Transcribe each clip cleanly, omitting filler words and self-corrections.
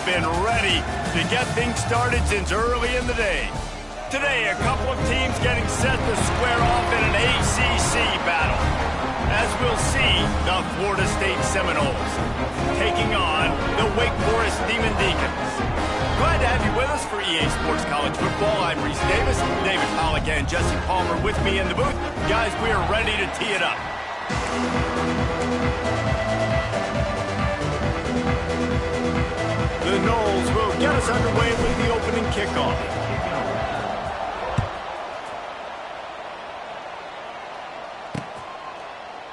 been ready to get things started since early in the day. Today, a couple of teams getting set to square off in an ACC battle. As we'll see, the Florida State Seminoles taking on the Wake Forest Demon Deacons. Glad to have you with us for EA Sports College Football. I'm Reese Davis, David Pollack and Jesse Palmer with me in the booth. Guys, we are ready to tee it up. The Noles will get us underway with the opening kickoff.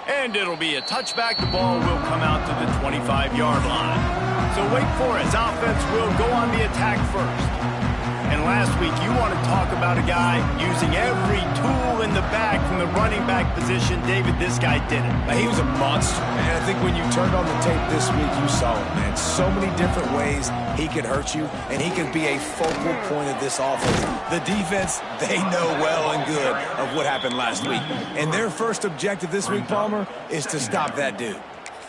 And it'll be a touchback. The ball will come out to the 25-yard line. So Wake Forest offense will go on the attack first. And last week, you want to talk about a guy using every tool in the bag from the running back position. David, this guy did it. He was a monster, man. I think when you turned on the tape this week, you saw it, man. So many different ways he could hurt you, and he could be a focal point of this offense. The defense, they know well and good of what happened last week. And their first objective this week, Palmer, is to stop that dude.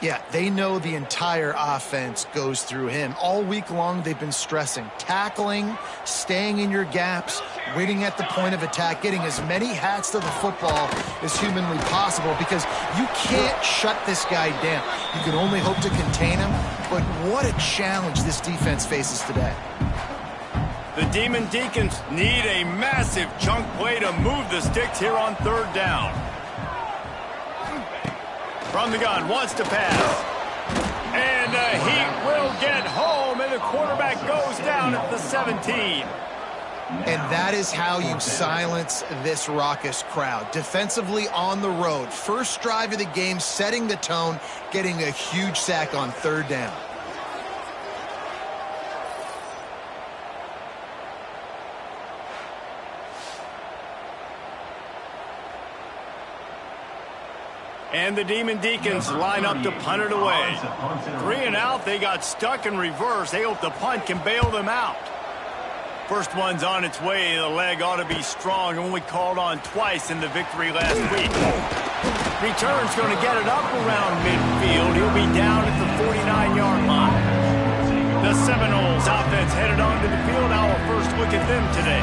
Yeah, they know the entire offense goes through him. All week long, they've been stressing tackling, staying in your gaps, waiting at the point of attack, getting as many hats to the football as humanly possible because you can't shut this guy down. You can only hope to contain him, but what a challenge this defense faces today. The Demon Deacons need a massive chunk play to move the sticks here on third down. From the gun, wants to pass. And he will get home, and the quarterback goes down at the 17. And that is how you silence this raucous crowd. Defensively on the road. First drive of the game, setting the tone, getting a huge sack on third down. And the Demon Deacons line up to punt it away. 3 and out, they got stuck in reverse. They hope the punt can bail them out. First one's on its way. The leg ought to be strong. Only called on twice in the victory last week. Return's going to get it up around midfield. He'll be down at the 49-yard line. The Seminoles offense headed onto the field. Our first look at them today.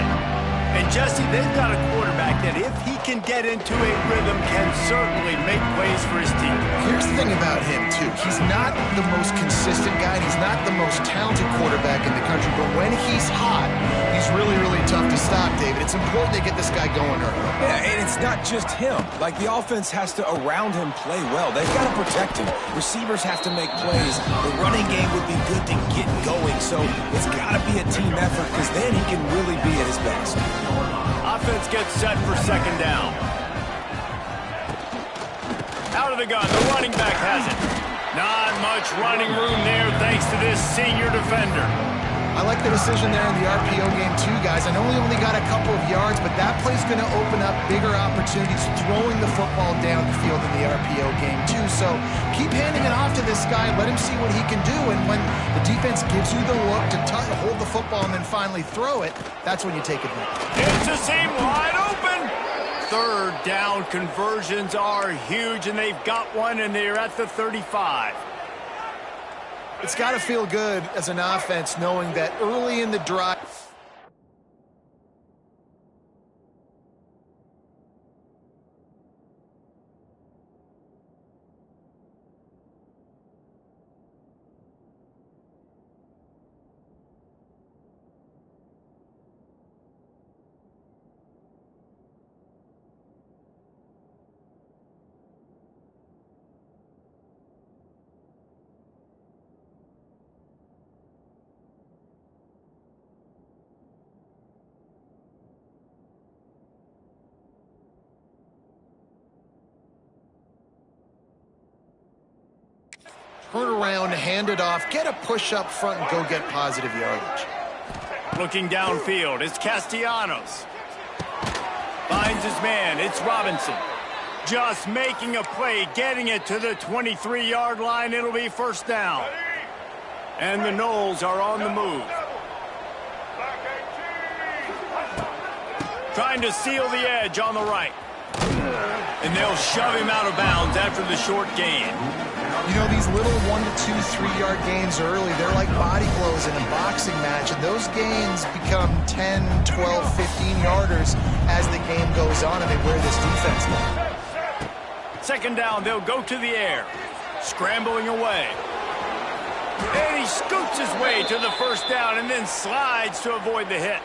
And Jesse, they've got a quarterback that if he can get into a rhythm, can certainly make plays for his team. Here's the thing about him, too. He's not the most consistent guy. He's not the most talented quarterback in the country. But when he's hot, he's really, really tough to stop, David. It's important to get this guy going early. Yeah, and it's not just him. Like, the offense has to, around him, play well. They've got to protect him. Receivers have to make plays. The running game would be good to get going. So it's got to be a team effort because then he can really be at his best. Offense gets set for second down. Out of the gun, the running back has it. Not much running room there thanks to this senior defender. I like the decision there in the RPO game too, guys. I know he only got a couple of yards, but that play's going to open up bigger opportunities throwing the football down the field in the RPO game too. So keep handing it off to this guy. Let him see what he can do. And when the defense gives you the look to hold the football and then finally throw it, that's when you take it. It's a seam wide open. Third down conversions are huge, and they've got one, and they're at the 35. It's got to feel good as an offense knowing that early in the drive. Turn around, hand it off, get a push up front, and go get positive yardage. Looking downfield, it's Castellanos. Finds his man, it's Robinson. Just making a play, getting it to the 23-yard line. It'll be first down. And the Noles are on the move. Trying to seal the edge on the right. And they'll shove him out of bounds after the short gain. You know, these little 1 to 2, 3-yard gains early, they're like body blows in a boxing match, and those gains become 10, 12, 15-yarders as the game goes on, and they wear this defense down. Second down, they'll go to the air. Scrambling away. And he scoots his way to the first down and then slides to avoid the hit.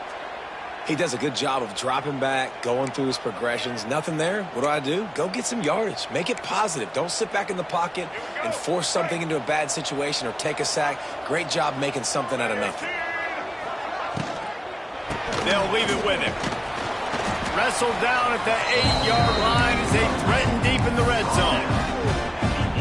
He does a good job of dropping back, going through his progressions. Nothing there. What do? Go get some yardage. Make it positive. Don't sit back in the pocket and force something into a bad situation or take a sack. Great job making something out of nothing. They'll leave it with him. Wrestled down at the 8-yard line as they threaten deep in the red zone.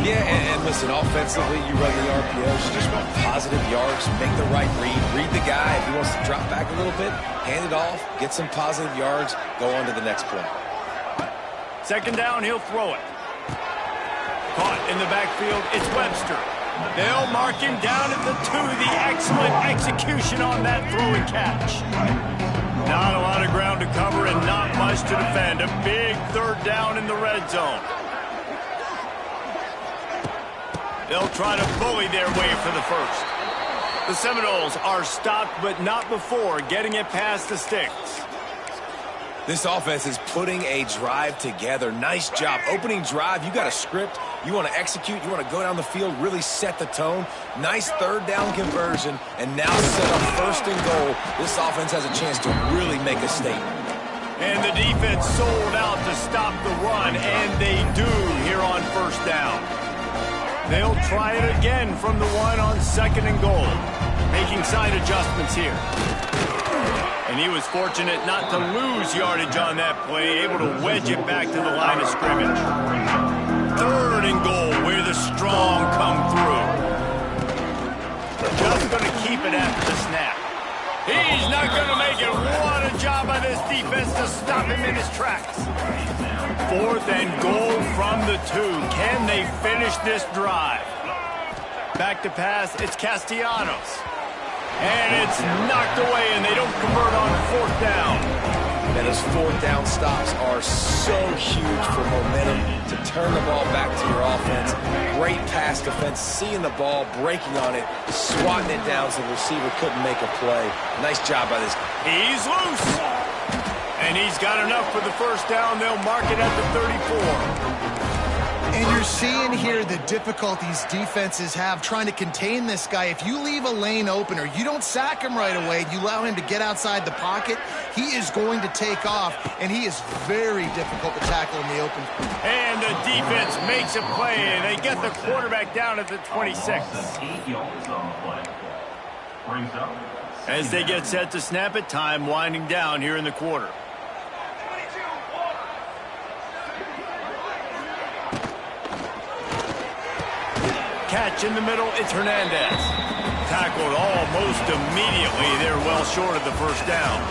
Yeah, and listen, offensively, you run the RPOs. You just want positive yards, make the right read the guy. If he wants to drop back a little bit, hand it off, get some positive yards, go on to the next play. Second down, he'll throw it. Caught in the backfield, it's Webster. They'll mark him down at the 2. The excellent execution on that throw and catch. Not a lot of ground to cover and not much to defend. A big third down in the red zone. They'll try to bully their way for the first. The Seminoles are stopped, but not before getting it past the sticks. This offense is putting a drive together. Nice job. Opening drive, you got a script. You want to execute. You want to go down the field, really set the tone. Nice third down conversion, and now set up first and goal. This offense has a chance to really make a statement. And the defense sold out to stop the run, and they do here on first down. They'll try it again from the 1 on second and goal. Making side adjustments here. And he was fortunate not to lose yardage on that play, able to wedge it back to the line of scrimmage. Third and goal, where the strong come through. Just going to keep it after the snap. He's not going to make it. What a job by this defense to stop him in his tracks. Fourth and goal from the 2. Can they finish this drive? Back to pass, it's Castellanos. And it's knocked away, and they don't convert on fourth down. And those fourth down stops are so huge for momentum to turn the ball back to your offense. Great pass defense, seeing the ball, breaking on it, swatting it down so the receiver couldn't make a play. Nice job by this guy. He's loose. And he's got enough for the first down. They'll mark it at the 34. And you're seeing here the difficulties defenses have trying to contain this guy. If you leave a lane open or you don't sack him right away, you allow him to get outside the pocket, he is going to take off, and he is very difficult to tackle in the open. And the defense makes a play, and they get the quarterback down at the 26. As they get set to snap it, time winding down here in the quarter. Catch in the middle, it's Hernandez. Tackled almost immediately. They're well short of the first down.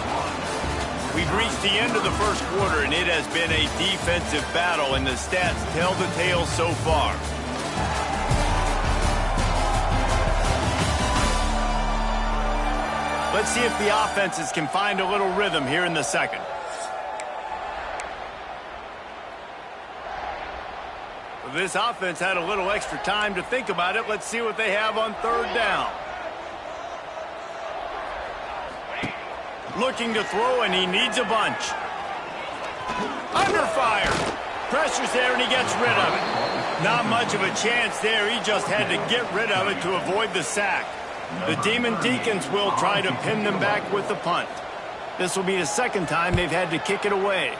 We've reached the end of the first quarter, and it has been a defensive battle, and the stats tell the tale so far. Let's see if the offenses can find a little rhythm here in the second. This offense had a little extra time to think about it. Let's see what they have on third down. Looking to throw, and he needs a bunch. Under fire. Pressure's there, and he gets rid of it. Not much of a chance there. He just had to get rid of it to avoid the sack. The Demon Deacons will try to pin them back with the punt. This will be the second time they've had to kick it away.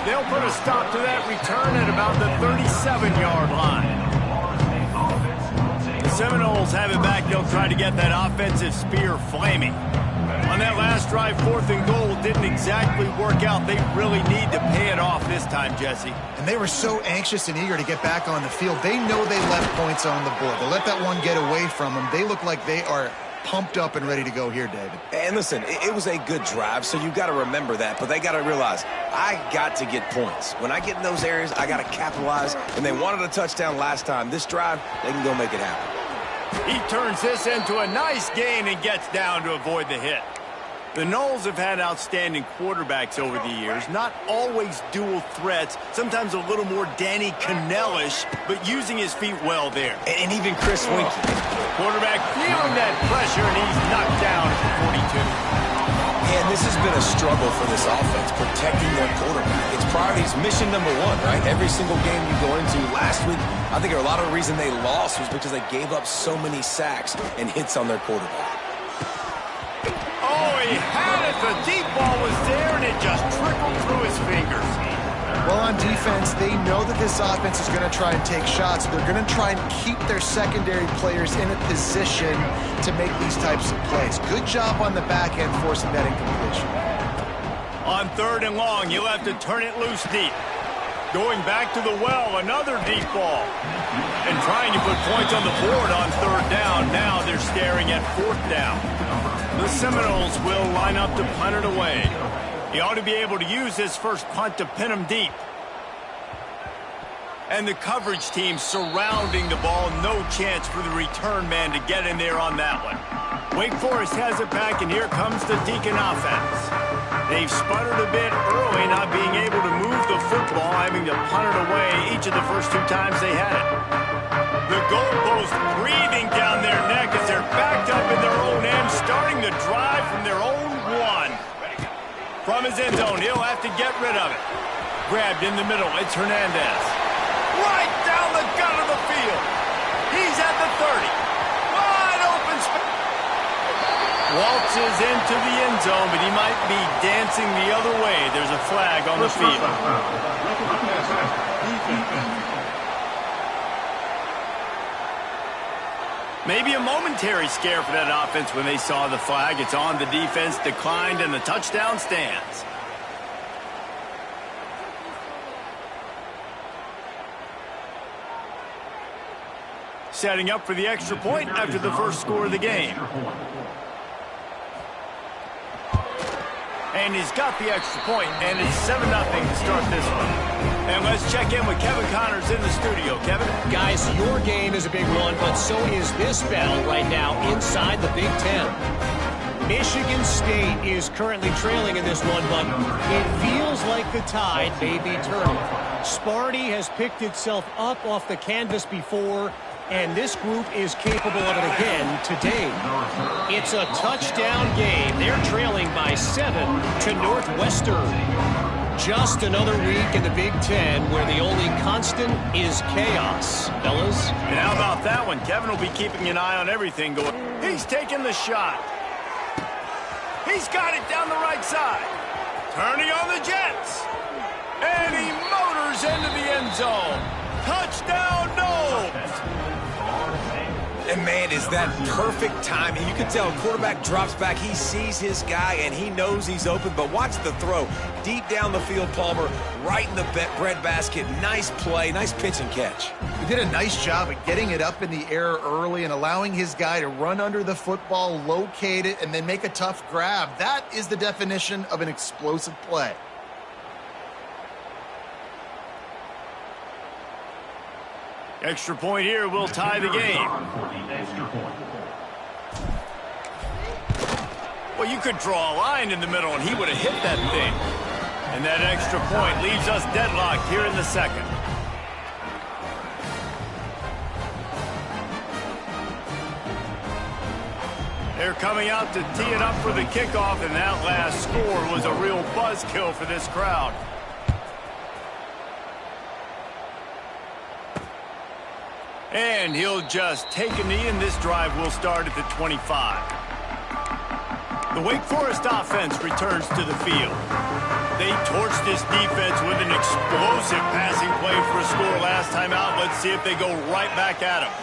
They'll put a stop to that return at about the 37-yard line. The Seminoles have it back. They'll try to get that offensive spear flaming. On that last drive, fourth and goal didn't exactly work out. They really need to pay it off this time, Jesse. And they were so anxious and eager to get back on the field. They know they left points on the board. They let that one get away from them. They look like they are pumped up and ready to go here, David. And listen, it was a good drive, so you got to remember that. But they got to realize, I got to get points. When I get in those areas, I got to capitalize. And they wanted a touchdown last time. This drive, they can go make it happen. He turns this into a nice gain and gets down to avoid the hit. The Noles have had outstanding quarterbacks over the years, not always dual threats, sometimes a little more Danny Cannell-ish, but using his feet well there. And even Chris Winkie. Quarterback feeling that pressure, and he's knocked down at the 42. And this has been a struggle for this offense, protecting their quarterback. It's priorities, mission number one, right? Every single game you go into. Last week, I think a lot of the reason they lost was because they gave up so many sacks and hits on their quarterback. Oh, he had it. The deep ball was there, and it just trickled through his fingers. Well, on defense, they know that this offense is going to try and take shots. They're going to try and keep their secondary players in a position to make these types of plays. Good job on the back end forcing that incompletion. On 3rd and long, you'll have to turn it loose deep. Going back to the well, another deep ball. And trying to put points on the board on 3rd down. Now they're staring at 4th down. The Seminoles will line up to punt it away. He ought to be able to use his first punt to pin him deep. And the coverage team surrounding the ball. No chance for the return man to get in there on that one. Wake Forest has it back, and here comes the Deacon offense. They've sputtered a bit early, not being able to move the football, having to punt it away each of the first 2 times they had it. The goalpost breathing down their neck as they're backed up in their own end, starting the drive from their own 1. From his end zone, he'll have to get rid of it. Grabbed in the middle, it's Hernandez. Right down the gut of the field. He's at the 30. Wide open space. Waltzes into the end zone, but he might be dancing the other way. There's a flag on the field. Maybe a momentary scare for that offense when they saw the flag. It's on, the defense declined, and the touchdown stands. Setting up for the extra point after the first score of the game. And he's got the extra point, and it's 7-0 to start this one. And let's check in with Kevin Connors in the studio. Kevin? Guys, your game is a big one, but so is this battle right now inside the Big Ten. Michigan State is currently trailing in this one, but it feels like the tide may be turning. Sparty has picked itself up off the canvas before, and this group is capable of it again today. It's a touchdown game. They're trailing by 7 to Northwestern. Just another week in the Big Ten where the only constant is chaos, fellas. And how about that one? Kevin will be keeping an eye on everything going. He's taking the shot. He's got it down the right side. Turning on the Jets. And he motors into the end zone. Touchdown, Noles. And, man, is that perfect timing. You can tell quarterback drops back. He sees his guy, and he knows he's open. But watch the throw. Deep down the field, Palmer, right in the bread basket. Nice play, nice pitch and catch. He did a nice job at getting it up in the air early and allowing his guy to run under the football, locate it, and then make a tough grab. That is the definition of an explosive play. Extra point here will tie the game. Well, you could draw a line in the middle, and he would have hit that thing. And that extra point leaves us deadlocked here in the second. They're coming out to tee it up for the kickoff, and that last score was a real buzzkill for this crowd. And he'll just take a knee, and this drive will start at the 25. The Wake Forest offense returns to the field. They torched this defense with an explosive passing play for a score last time out. Let's see if they go right back at him.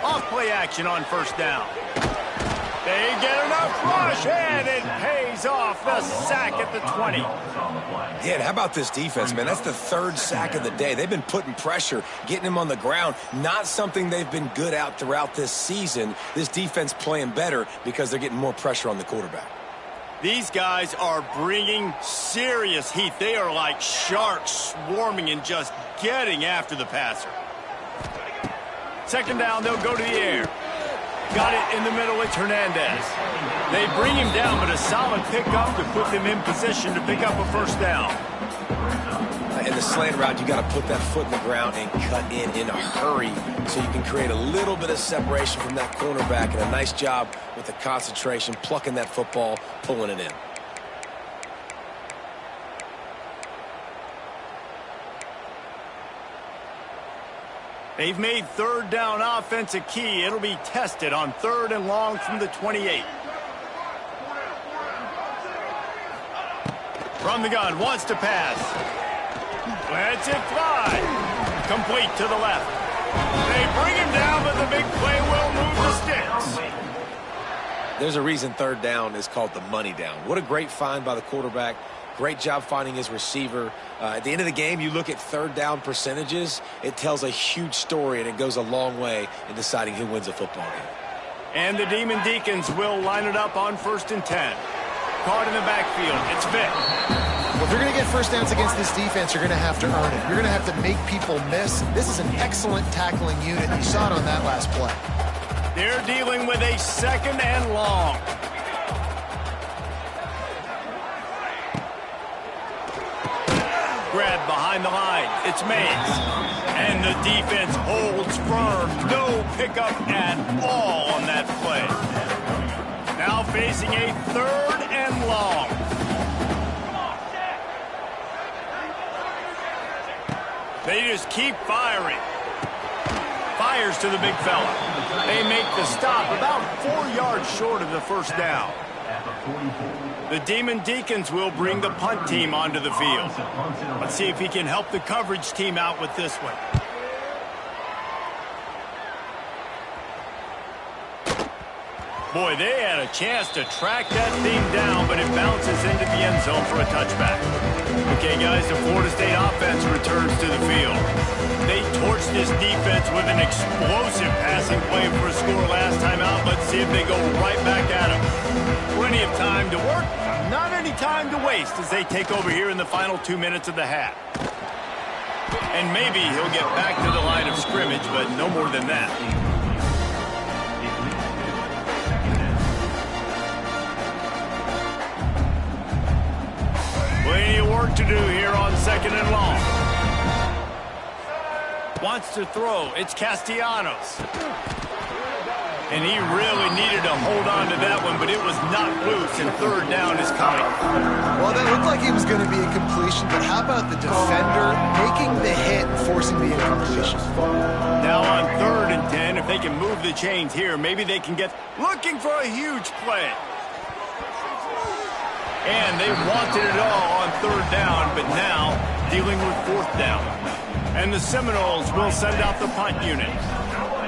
Off play action on 1st down. They get enough rush, and it pays off. The sack at the 20. Yeah, and how about this defense, man? That's the 3rd sack of the day. They've been putting pressure, getting him on the ground. Not something they've been good at throughout this season. This defense playing better because they're getting more pressure on the quarterback. These guys are bringing serious heat. They are like sharks swarming and just getting after the passer. 2nd down, they'll go to the air. Got it in the middle. It's Hernandez. They bring him down, but a solid pickup to put them in position to pick up a first down. In the slant route, you got to put that foot in the ground and cut in a hurry so you can create a little bit of separation from that cornerback, and a nice job with the concentration, plucking that football, pulling it in. They've made third down offense a key. It'll be tested on 3rd and long from the 28. From the gun, wants to pass. Lets it fly. Complete to the left. They bring him down, but the big play will move the sticks. There's a reason 3rd down is called the money down. What a great find by the quarterback. Great job finding his receiver. At the end of the game, you look at 3rd down percentages. It tells a huge story, and it goes a long way in deciding who wins a football game. And the Demon Deacons will line it up on 1st and 10. Caught in the backfield. It's Vick. Well, if you're going to get first downs against this defense, you're going to have to earn it. You're going to have to make people miss. This is an excellent tackling unit. You saw it on that last play. They're dealing with a 2nd and long. Grab behind the line. It's Mays. And the defense holds firm. No pickup at all on that play. Now facing a 3rd and long. They just keep firing. Fires to the big fella. They make the stop about 4 yards short of the first down. The Demon Deacons will bring the punt team onto the field. Let's see if he can help the coverage team out with this one. Boy, they had a chance to track that thing down, but it bounces into the end zone for a touchback. Okay, guys, the Florida State offense returns to the field. They torched this defense with an explosive passing play for a score last time out. Let's see if they go right back at him. Plenty of time to work, not any time to waste as they take over here in the final 2 minutes of the half. And maybe he'll get back to the line of scrimmage, but no more than that. Plenty of work to do here on 2nd and long. Wants to throw. It's Castellanos. And he really needed to hold on to that one, but it was knocked loose, and 3rd down is coming. Well, that looked like it was going to be a completion, but how about the defender making the hit and forcing the incompletion? Now on 3rd and 10, if they can move the chains here, maybe they can get looking for a huge play. And they wanted it all on 3rd down, but now dealing with 4th down. And the Seminoles will send out the punt unit.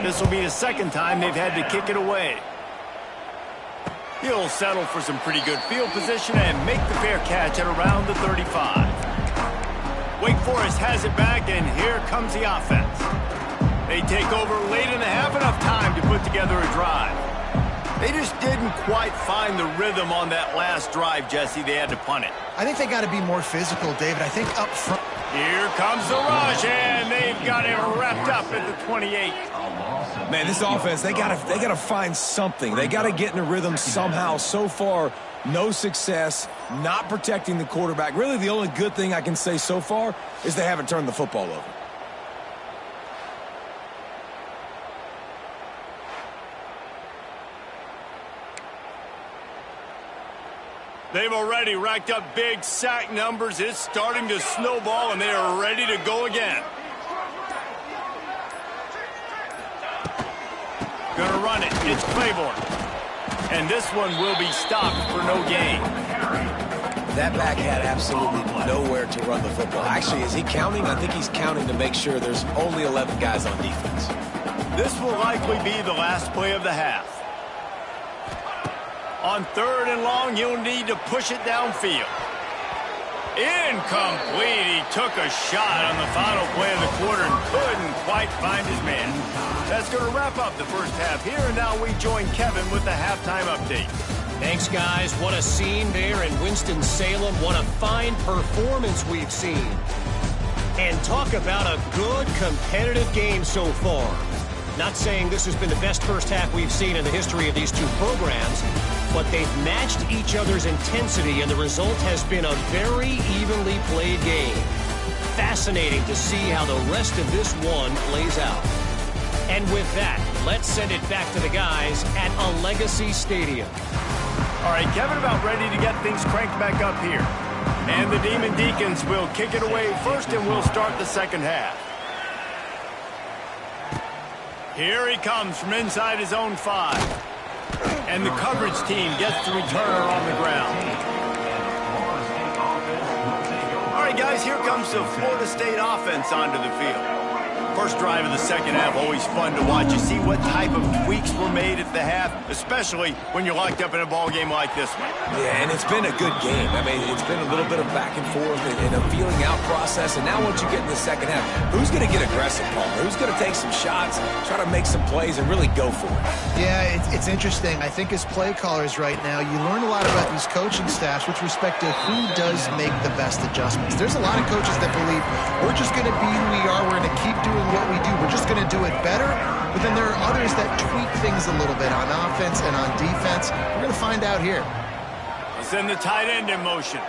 This will be the 2nd time they've had to kick it away. He'll settle for some pretty good field position and make the fair catch at around the 35. Wake Forest has it back, and here comes the offense. They take over late in the half, enough time to put together a drive. They just didn't quite find the rhythm on that last drive, Jesse. They had to punt it. I think they got to be more physical, David. I think up front. Here comes the rush, and they've got him wrapped up at the 28. Man, this offense, they gotta find something. They gotta get in a rhythm somehow. So far, no success, not protecting the quarterback. Really, the only good thing I can say so far is they haven't turned the football over. They've already racked up big sack numbers. It's starting to snowball, and they are ready to go again. Gonna run it. It's Claiborne. And this one will be stopped for no gain. That back had absolutely nowhere to run the football. Actually, is he counting? I think he's counting to make sure there's only 11 guys on defense. This will likely be the last play of the half. On 3rd and long, you'll need to push it downfield. Incomplete. He took a shot on the final play of the quarter and couldn't quite find his man. That's going to wrap up the first half here, and now we join Kevin with the halftime update. Thanks, guys. What a scene there in Winston-Salem. What a fine performance we've seen. And talk about a good competitive game so far. Not saying this has been the best first half we've seen in the history of these two programs, but they've matched each other's intensity, and the result has been a very evenly played game. Fascinating to see how the rest of this one plays out. And with that, let's send it back to the guys at Allegacy Stadium. All right, Kevin, about ready to get things cranked back up here. And the Demon Deacons will kick it away first, and we'll start the second half. Here he comes from inside his own 5. And the coverage team gets the returner on the ground. All right, guys, here comes the Florida State offense onto the field. First drive of the second half, always fun to watch. You see what type of tweaks were made at the half, especially when you're locked up in a ball game like this one. Yeah, and it's been a good game. I mean, it's been a little bit of back and forth and a feeling out process. And now once you get in the second half, who's going to get aggressive, Paul? Who's going to take some shots, try to make some plays, and really go for it? Yeah, it's interesting. I think as play callers right now, you learn a lot about these coaching staffs with respect to who does make the best adjustments. There's a lot of coaches that believe we're just going to be who we are. We're going to keep doing what we do. We're just going to do it better. But then there are others that tweak things a little bit on offense and on defense. We're going to find out here. He'll send the tight end in motion.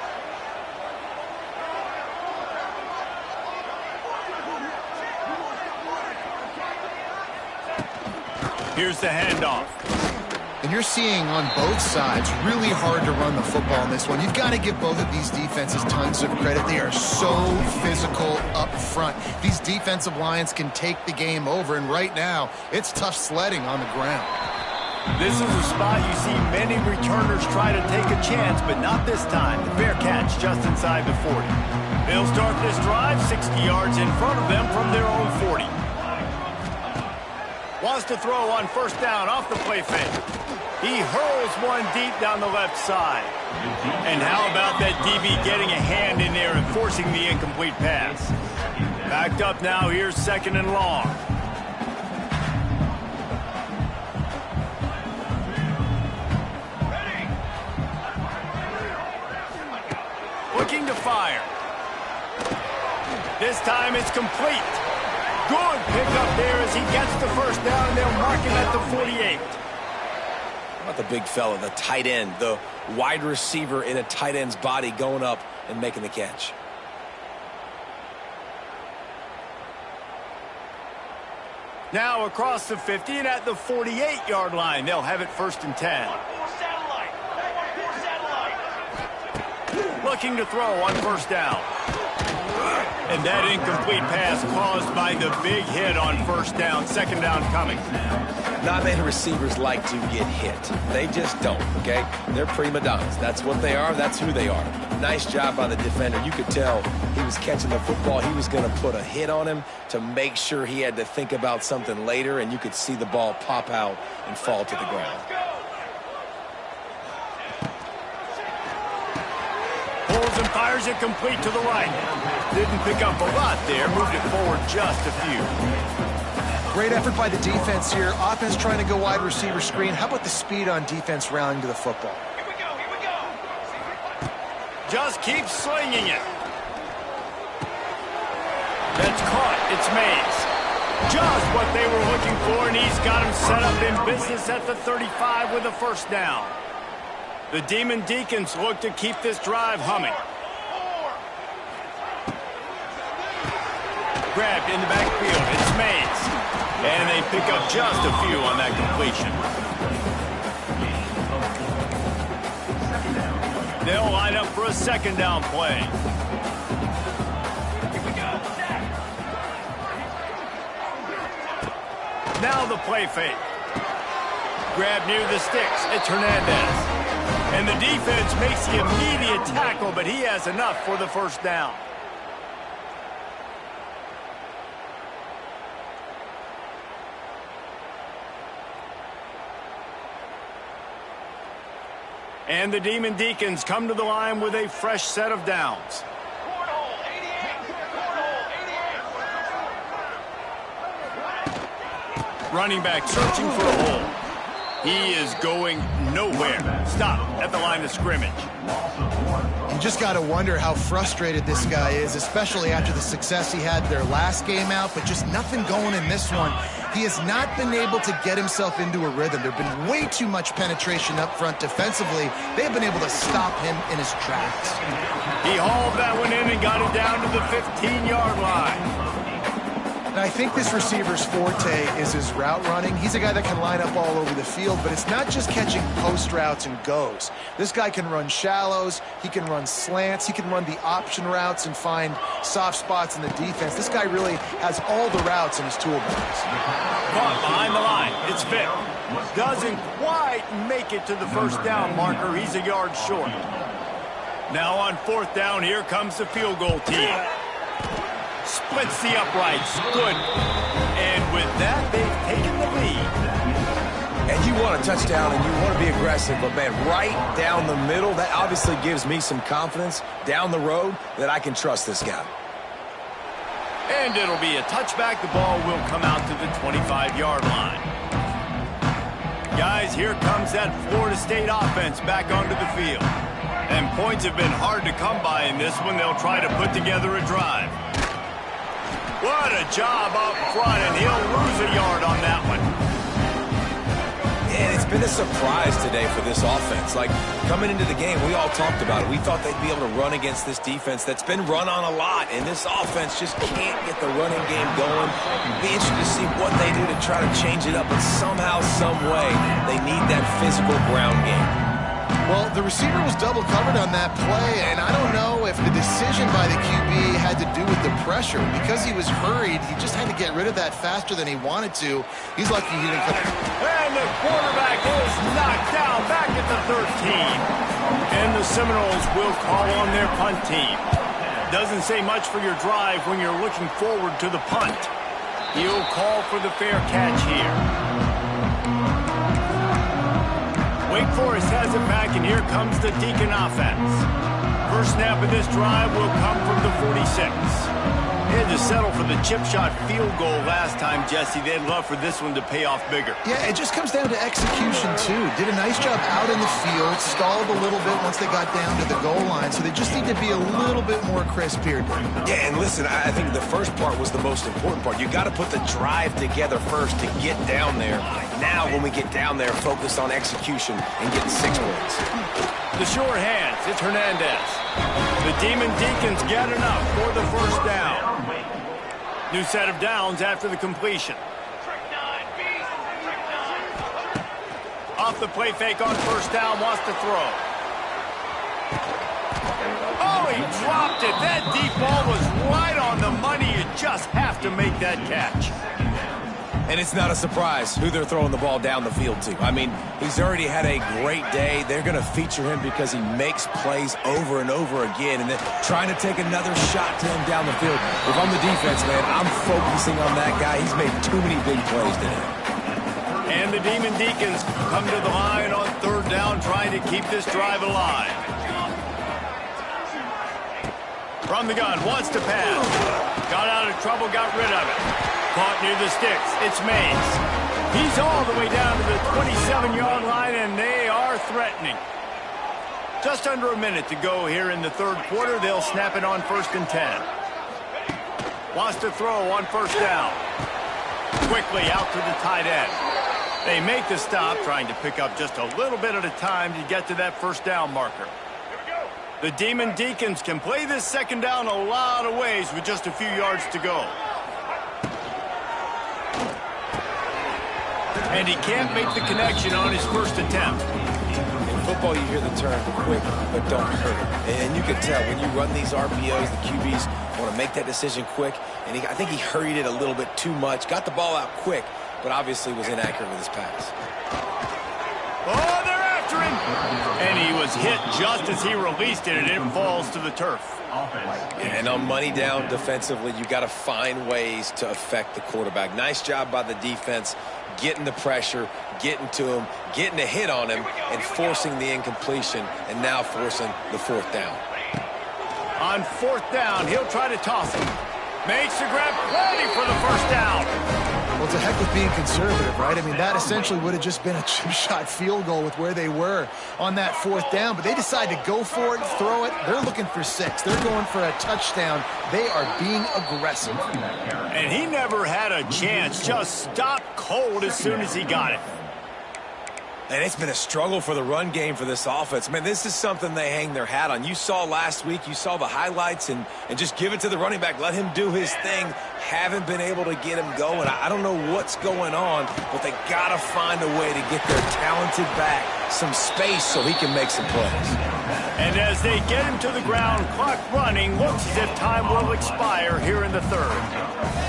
Here's the handoff. And you're seeing on both sides really hard to run the football in this one. You've got to give both of these defenses tons of credit. They are so physical up front. These defensive lines can take the game over, and right now it's tough sledding on the ground. This is a spot you see many returners try to take a chance, but not this time. The fair catch just inside the 40. They'll start this drive 60 yards in front of them from their own 40. Wants to throw on first down off the play fake. He hurls one deep down the left side. And how about that DB getting a hand in there and forcing the incomplete pass? Backed up now, here's second and long. Looking to fire. This time it's complete. Good pickup there as he gets the first down, and they'll mark him at the 48. How about the big fella, the tight end, the wide receiver in a tight end's body going up and making the catch? Now across the 50 and at the 48-yard line, they'll have it first and 10. Looking to throw on first down. And that incomplete pass caused by the big hit on first down. Second down coming. Not many receivers like to get hit. They just don't, okay? They're prima donnas. That's what they are. That's who they are. Nice job by the defender. You could tell he was catching the football. He was going to put a hit on him to make sure he had to think about something later, and you could see the ball pop out and fall to the ground. Pulls and fires it complete to the right. Didn't pick up a lot there. Moved it forward just a few. Great effort by the defense here. Offense trying to go wide receiver screen. How about the speed on defense rallying to the football? Here we go. Just keep slinging it. That's caught. It's Mays. Just what they were looking for, and he's got him set up in business at the 35 with a first down. The Demon Deacons look to keep this drive humming. Grabbed in the backfield. It's Mays. And they pick up just a few on that completion. They'll line up for a second down play. Now the play fake. Grab near the sticks. It's Hernandez. And the defense makes the immediate tackle, but he has enough for the first down. And the Demon Deacons come to the line with a fresh set of downs. Running back searching for a hole. He is going nowhere. Stop at the line of scrimmage. You just got to wonder how frustrated this guy is, especially after the success he had their last game out, but just nothing going in this one. He has not been able to get himself into a rhythm. There have been way too much penetration up front defensively. They've been able to stop him in his tracks. He hauled that one in and got it down to the 15-yard line. And I think this receiver's forte is his route running. He's a guy that can line up all over the field, but it's not just catching post routes and goes. This guy can run shallows, he can run slants, he can run the option routes and find soft spots in the defense. This guy really has all the routes in his toolbox. Caught behind the line. It's Vick. Doesn't quite make it to the first down marker. He's a yard short. Now on fourth down, here comes the field goal team. Splits the uprights. Good. And with that, they've taken the lead. And you want a touchdown and you want to be aggressive, but man, right down the middle, that obviously gives me some confidence down the road that I can trust this guy. And it'll be a touchback. The ball will come out to the 25-yard line. Guys, here comes that Florida State offense back onto the field. And points have been hard to come by in this one. They'll try to put together a drive. What a job up front, and he'll lose a yard on that one. And it's been a surprise today for this offense. Like, coming into the game, we all talked about it. We thought they'd be able to run against this defense that's been run on a lot, and this offense just can't get the running game going. Be interested to see what they do to try to change it up, but somehow, some way, they need that physical ground game. Well, the receiver was double covered on that play, and I don't know if the decision by the QB had to do with the pressure. Because he was hurried, he just had to get rid of that faster than he wanted to. He's lucky he didn't come. And the quarterback is knocked down back at the 13. And the Seminoles will call on their punt team. Doesn't say much for your drive when you're looking forward to the punt. He'll call for the fair catch here. Wake Forest has it back, and here comes the Deacon offense. First snap of this drive will come from the 46. They had to settle for the chip shot field goal last time, Jesse. They'd love for this one to pay off bigger. Yeah, it just comes down to execution, too. Did a nice job out in the field, stalled a little bit once they got down to the goal line, so they just need to be a little bit more crisp here. Yeah, and listen, I think the first part was the most important part. You got to put the drive together first to get down there. Now, when we get down there, focus on execution and getting 6 points. The short hands, it's Hernandez. The Demon Deacons get enough for the first down. New set of downs after the completion. Off the play fake on first down, wants to throw. Oh, he dropped it. That deep ball was right on the money. You just have to make that catch. And it's not a surprise who they're throwing the ball down the field to. I mean, he's already had a great day. They're going to feature him because he makes plays over and over again. And then trying to take another shot to him down the field. If I'm the defense, man, I'm focusing on that guy. He's made too many big plays today. And the Demon Deacons come to the line on third down, trying to keep this drive alive. From the gun, wants to pass. Got out of trouble, got rid of it. Caught near the sticks. It's Mays. He's all the way down to the 27-yard line, and they are threatening. Just under a minute to go here in the third quarter. They'll snap it on 1st and 10. Wants to throw on first down. Quickly out to the tight end. They make the stop, trying to pick up just a little bit at a time to get to that first down marker. The Demon Deacons can play this second down a lot of ways with just a few yards to go. And he can't make the connection on his first attempt. In football, you hear the term quick, but don't hurt. And you can tell when you run these RPOs, the QBs want to make that decision quick. And I think he hurried it a little bit too much. Got the ball out quick, but obviously was inaccurate with his pass. Oh, they're after him. And he was hit just as he released it, and it falls to the turf. And on money down defensively, you got to find ways to affect the quarterback. Nice job by the defense, getting the pressure, getting to him, getting a hit on him, and forcing the incompletion, and now forcing the fourth down. On fourth down, he'll try to toss him. Makes the grab, ready for the first down. Well, to heck with being conservative, right? I mean, that essentially would have just been a chip shot field goal with where they were on that 4th down, but they decided to go for it, throw it. They're looking for 6. They're going for a touchdown. They are being aggressive. And he never had a chance. Just stopped cold as soon as he got it. And it's been a struggle for the run game for this offense. Man, this is something they hang their hat on. You saw last week, you saw the highlights, and just give it to the running back. Let him do his thing. Haven't been able to get him going. I don't know what's going on, but they got to find a way to get their talented back some space so he can make some plays. And as they get him to the ground, clock running, looks as if time will expire here in the 3rd.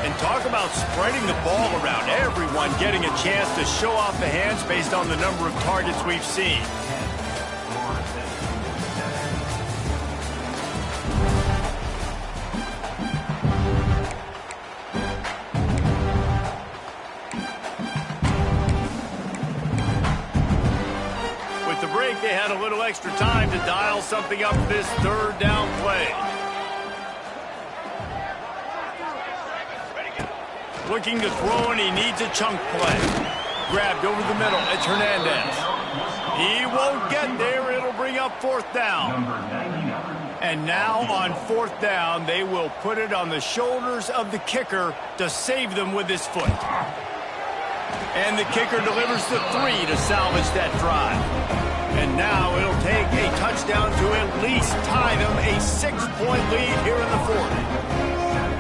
And talk about spreading the ball around. Everyone getting a chance to show off the hands based on the number of targets we've seen. With the break, they had a little extra time to dial something up this 3rd down play. Looking to throw, and he needs a chunk play. Grabbed over the middle. It's Hernandez. He won't get there. It'll bring up 4th down. And now on 4th down, they will put it on the shoulders of the kicker to save them with his foot. And the kicker delivers the 3 to salvage that drive. And now it'll take a touchdown to at least tie them a 6-point lead here in the 4th.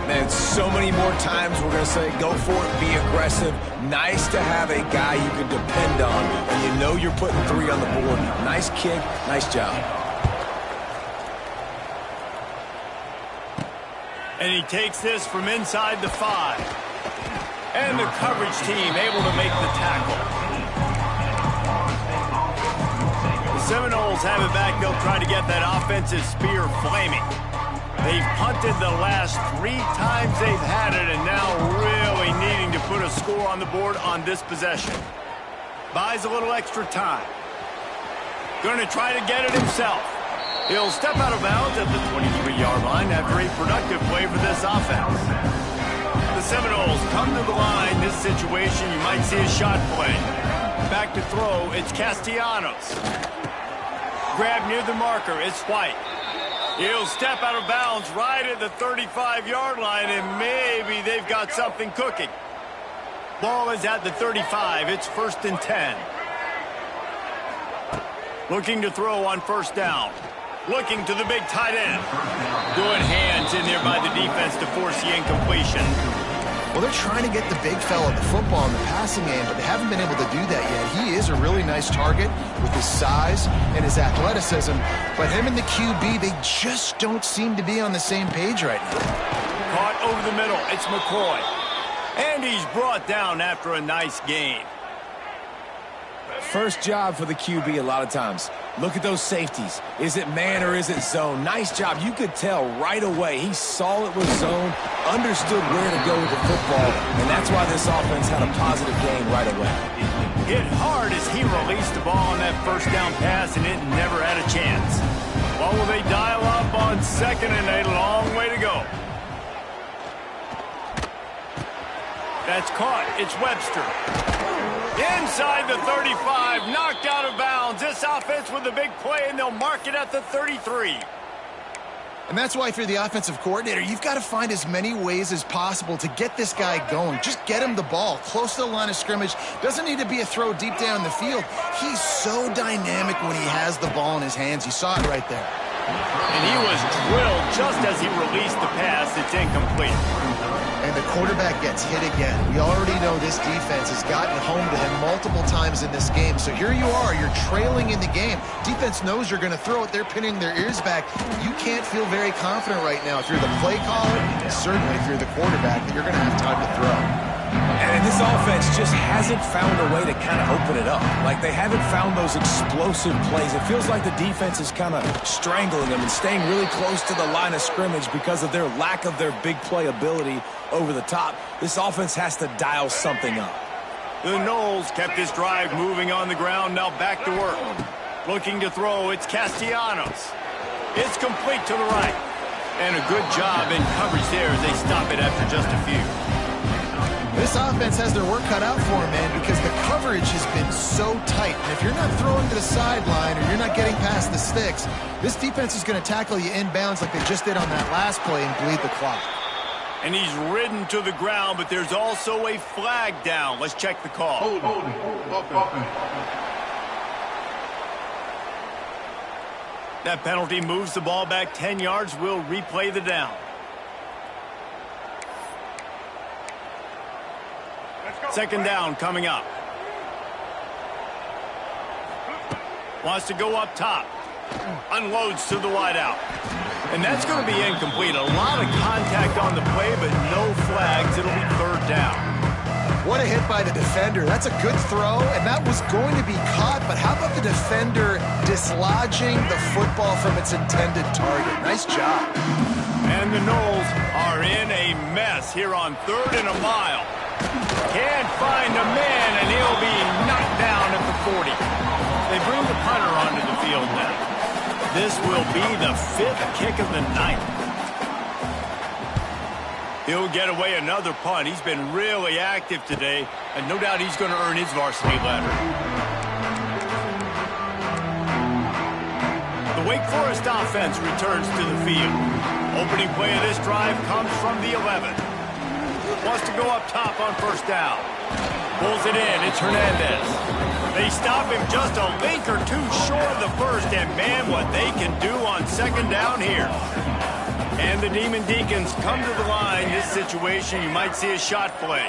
Man, so many more times we're going to say, go for it, be aggressive. Nice to have a guy you can depend on, and you know you're putting 3 on the board. Nice kick, nice job. And he takes this from inside the 5. And the coverage team able to make the tackle. The Seminoles have it back. They'll try to get that offensive spear flaming. They've punted the last 3 times they've had it, and now really needing to put a score on the board on this possession. Buys a little extra time. Going to try to get it himself. He'll step out of bounds at the 23-yard line after a productive play for this offense. The Seminoles come to the line. This situation, you might see a shot play. Back to throw, it's Castellanos. Grab near the marker, it's White. He'll step out of bounds right at the 35-yard line, and maybe they've got something cooking. Ball is at the 35. It's 1st and 10. Looking to throw on 1st down. Looking to the big tight end. Good hands in there by the defense to force the incompletion. Well, they're trying to get the big fella the football in the passing game, but they haven't been able to do that yet. He is a really nice target with his size and his athleticism, but him and the QB, they just don't seem to be on the same page right now. Caught over the middle. It's McCoy. And he's brought down after a nice gain. First job for the QB a lot of times. Look at those safeties. Is it man or is it zone? Nice job. You could tell right away. He saw it was zone, understood where to go with the football, and that's why this offense had a positive game right away. Hit hard as he released the ball on that 1st down pass, and it never had a chance. Well, will they dial up on 2nd and a long way to go? That's caught. It's Webster. Inside the 35, knocked out of bounds. This offense with a big play, and they'll mark it at the 33. And that's why if you're the offensive coordinator, you've got to find as many ways as possible to get this guy going. Just get him the ball close to the line of scrimmage. Doesn't need to be a throw deep down the field. He's so dynamic when he has the ball in his hands. You saw it right there. And he was drilled just as he released the pass. It's incomplete. And the quarterback gets hit again. We already know this defense has gotten home to him multiple times in this game. So here you are, you're trailing in the game. Defense knows you're going to throw it. They're pinning their ears back. You can't feel very confident right now if you're the play caller, and certainly if you're the quarterback, that you're going to have time to throw. And this offense just hasn't found a way to kind of open it up. Like, they haven't found those explosive plays. It feels like the defense is kind of strangling them and staying really close to the line of scrimmage because of their lack of their big play ability over the top. This offense has to dial something up. The Noles kept this drive moving on the ground, now back to work. Looking to throw, it's Castellanos. It's complete to the right. And a good job in coverage there as they stop it after just a few. This offense has their work cut out for them, man, because the coverage has been so tight. And if you're not throwing to the sideline or you're not getting past the sticks, this defense is going to tackle you inbounds like they just did on that last play and bleed the clock. And he's ridden to the ground, but there's also a flag down. Let's check the call. That penalty moves the ball back 10 yards. We'll replay the down. Second down coming up. Wants to go up top. Unloads to the wideout. And that's going to be incomplete. A lot of contact on the play, but no flags. It'll be third down. What a hit by the defender. That's a good throw, and that was going to be caught, but how about the defender dislodging the football from its intended target? Nice job. And the Noles are in a mess here on 3rd and a mile. Can't find a man, and he'll be knocked down at the 40. They bring the punter onto the field now. This will be the 5th kick of the night. He'll get away another punt. He's been really active today, and no doubt he's going to earn his varsity letter. The Wake Forest offense returns to the field. Opening play of this drive comes from the 11. Wants to go up top on first down. Pulls it in. It's Hernandez. They stop him just a link or two short of the first, and man, what they can do on second down here. And the Demon Deacons come to the line. This situation, you might see a shot play.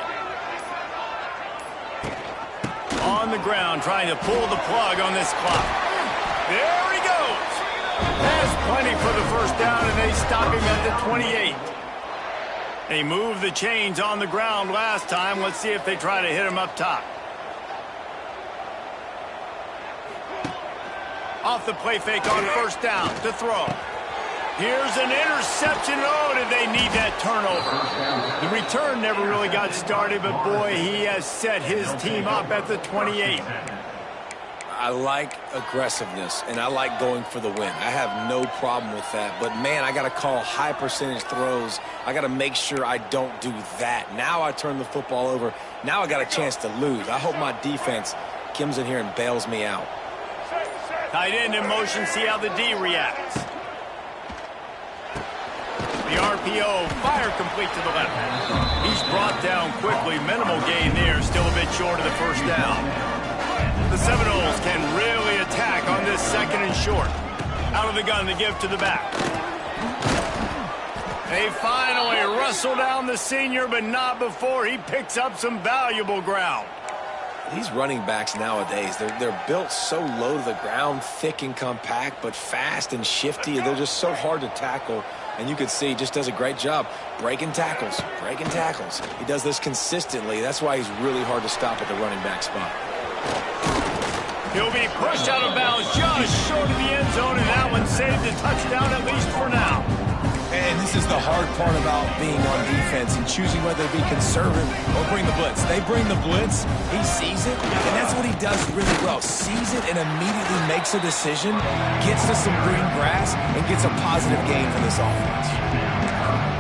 On the ground, trying to pull the plug on this clock. There he goes. Has plenty for the first down, and they stop him at the 28. They moved the chains on the ground last time. Let's see if they try to hit him up top. Off the play fake on first down to throw. Here's an interception. Oh, did they need that turnover? The return never really got started, but boy, he has set his team up at the 28. I like aggressiveness, and I like going for the win. I have no problem with that. But, man, I got to call high percentage throws. I got to make sure I don't do that. Now I turn the football over. Now I got a chance to lose. I hope my defense comes in here and bails me out. Tight end in motion. See how the D reacts. The RPO, fire complete to the left. He's brought down quickly. Minimal gain there. Still a bit short of the first down. The Seminoles can really attack on this second and short. Out of the gun to give to the back. They finally wrestle down the senior, but not before he picks up some valuable ground. These running backs nowadays, they're built so low to the ground, thick and compact, but fast and shifty. They're just so hard to tackle. And you can see he just does a great job breaking tackles, breaking tackles. He does this consistently. That's why he's really hard to stop at the running back spot. He'll be pushed out of bounds just short of the end zone, and that one saved a touchdown at least for now. And this is the hard part about being on defense and choosing whether to be conservative or bring the blitz. They bring the blitz, he sees it, and that's what he does really well. Sees it and immediately makes a decision, gets to some green grass, and gets a positive gain for this offense.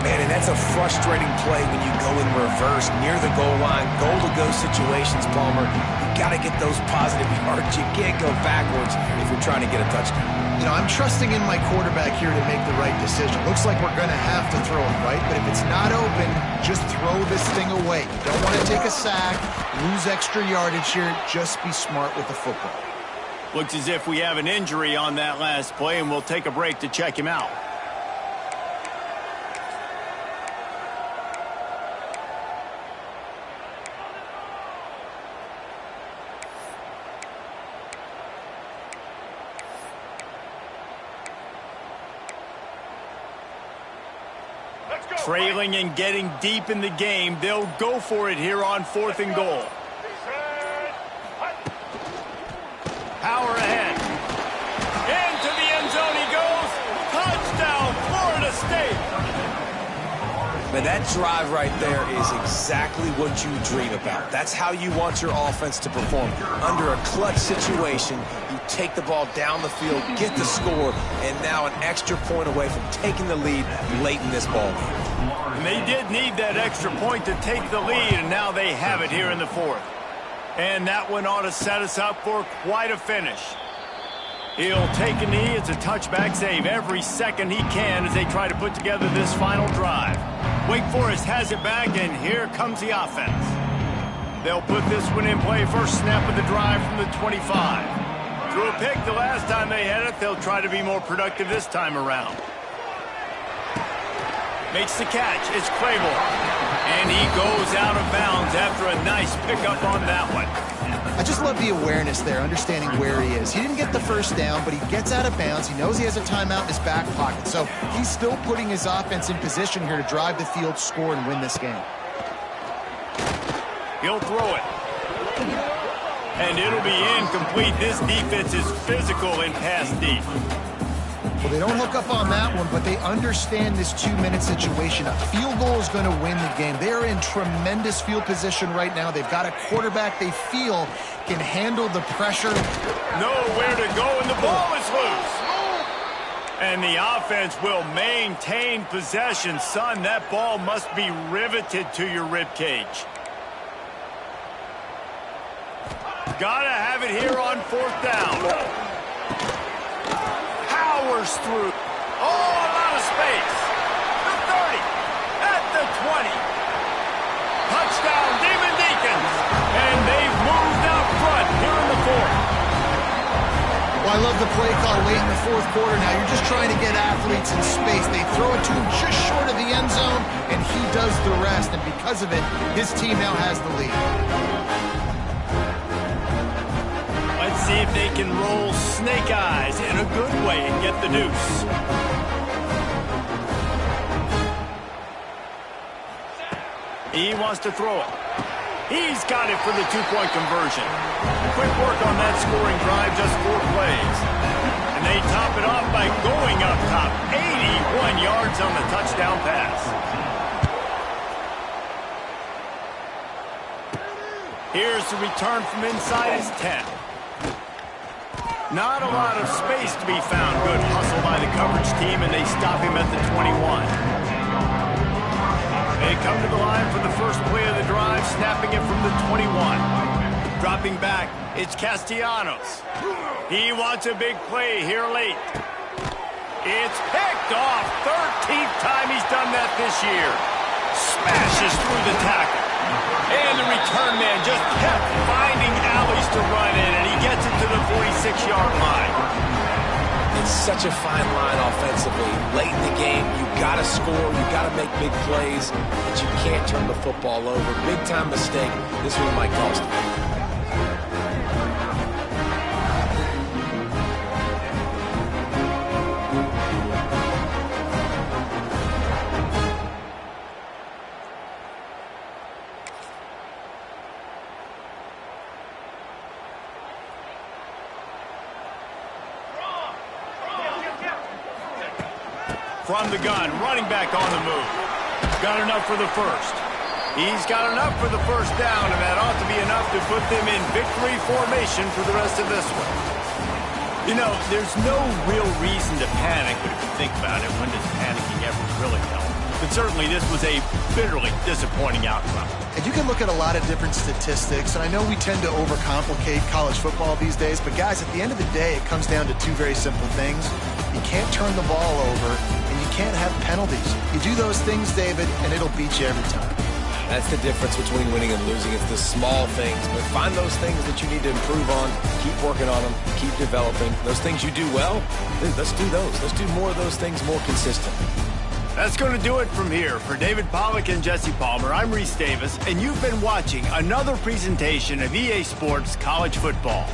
Man, and that's a frustrating play when you go in reverse near the goal line, goal-to-go situations, Palmer. You got to get those positive yards. You can't go backwards if you're trying to get a touchdown. You know, I'm trusting in my quarterback here to make the right decision. Looks like we're going to have to throw it, right? But if it's not open, just throw this thing away. You don't want to take a sack, lose extra yardage here. Just be smart with the football. Looks as if we have an injury on that last play, and we'll take a break to check him out. Trailing and getting deep in the game, they'll go for it here on 4th and goal. Power ahead. Into the end zone he goes. Touchdown, Florida State. But that drive right there is exactly what you dream about. That's how you want your offense to perform. Under a clutch situation, you take the ball down the field, get the score, and now an extra point away from taking the lead late in this ball game. And they did need that extra point to take the lead, and now they have it here in the fourth. And that one ought to set us up for quite a finish. He'll take a knee. It's a touchback save every second he can as they try to put together this final drive. Wake Forest has it back, and here comes the offense. They'll put this one in play. First snap of the drive from the 25. Threw a pick the last time they had it. They'll try to be more productive this time around. Makes the catch. It's Crable. And he goes out of bounds after a nice pickup on that one. I just love the awareness there, understanding where he is. He didn't get the first down, but he gets out of bounds. He knows he has a timeout in his back pocket. So he's still putting his offense in position here to drive the field, score, and win this game. He'll throw it. And it'll be incomplete. This defense is physical in pass deep. Well, they don't hook up on that one, but they understand this 2-minute situation. A field goal is going to win the game. They are in tremendous field position right now. They've got a quarterback they feel can handle the pressure. Nowhere to go, and the ball is loose. And the offense will maintain possession. Son, that ball must be riveted to your ribcage. Gotta have it here on fourth down. Powers through. Oh, a lot of space. The 30. At the 20. Touchdown, Demon Deacons. And they've moved out front here in the fourth. Well, I love the play call late in the fourth quarter now. You're just trying to get athletes in space. They throw it to him just short of the end zone, and he does the rest. And because of it, his team now has the lead. Let's see if they can roll snake eyes in a good way and get the deuce. He wants to throw it. He's got it for the two-point conversion. Quick work on that scoring drive, just 4 plays. And they top it off by going up top. 81 yards on the touchdown pass. Here's the return from inside his 10. Not a lot of space to be found. Good hustle by the coverage team, and they stop him at the 21. They come to the line for the first play of the drive, snapping it from the 21. Dropping back, it's Castellanos. He wants a big play here late. It's picked off. 13th time he's done that this year. Smashes through the tackle. And the return man just kept finding alleys to run in, and he gets it to the 46-yard line. It's such a fine line offensively. Late in the game, you got to score, you got to make big plays, but you can't turn the football over. Big-time mistake. This one might cost him. From the gun, running back on the move. Got enough for the first. He's got enough for the first down, and that ought to be enough to put them in victory formation for the rest of this one. You know, there's no real reason to panic, but if you think about it, when does panicking ever really help? But certainly this was a bitterly disappointing outcome. And you can look at a lot of different statistics, and I know we tend to overcomplicate college football these days, but guys, at the end of the day, it comes down to 2 very simple things. You can't turn the ball over, and you can't have penalties. You do those things, David, and it'll beat you every time. That's the difference between winning and losing. It's the small things, but find those things that you need to improve on. Keep working on them. Keep developing. Those things you do well, let's do those. Let's do more of those things more consistently. That's going to do it from here. For David Pollack and Jesse Palmer, I'm Reese Davis, and you've been watching another presentation of EA Sports College Football.